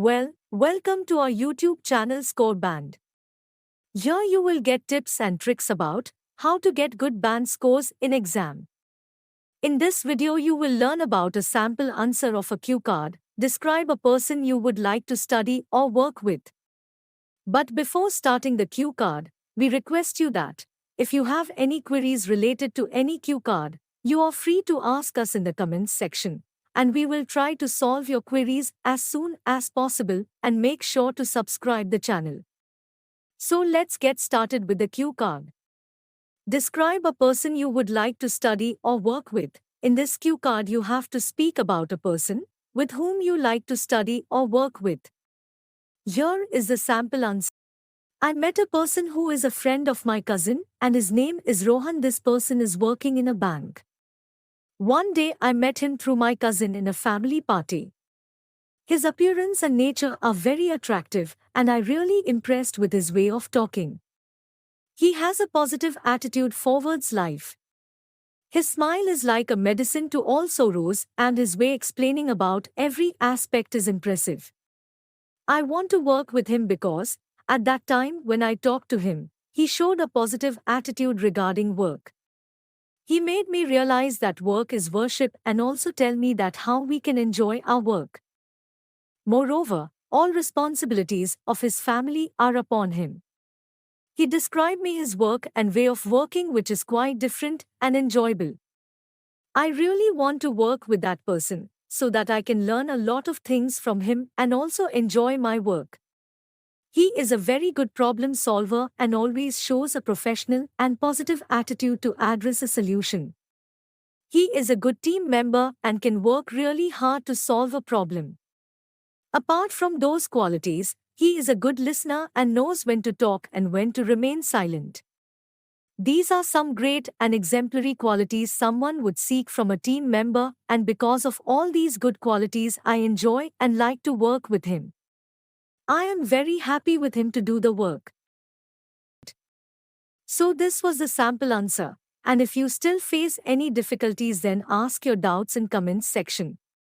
Welcome to our YouTube channel Score Band. Here you will get tips and tricks about how to get good band scores in exam. In this video you will learn about a sample answer of a cue card, describe a person you would like to study or work with. But before starting the cue card, we request you that, if you have any queries related to any cue card, you are free to ask us in the comments section, and we will try to solve your queries as soon as possible, and make sure to subscribe the channel. So let's get started with the cue card. Describe a person you would like to study or work with. In this cue card you have to speak about a person with whom you like to study or work with. Here is the sample answer. I met a person who is a friend of my cousin, and his name is Rohan. This person is working in a bank. One day I met him through my cousin in a family party. His appearance and nature are very attractive, and I really impressed with his way of talking. He has a positive attitude towards life. His smile is like a medicine to all sorrows, and his way explaining about every aspect is impressive. I want to work with him because, at that time when I talked to him, he showed a positive attitude regarding work. He made me realize that work is worship and also tell me that how we can enjoy our work. Moreover, all responsibilities of his family are upon him. He described me his work and way of working which is quite different and enjoyable. I really want to work with that person, so that I can learn a lot of things from him and also enjoy my work. He is a very good problem solver and always shows a professional and positive attitude to address a solution. He is a good team member and can work really hard to solve a problem. Apart from those qualities, he is a good listener and knows when to talk and when to remain silent. These are some great and exemplary qualities someone would seek from a team member, and because of all these good qualities I enjoy and like to work with him. I am very happy with him to do the work. So this was the sample answer, and if you still face any difficulties then ask your doubts in comments section.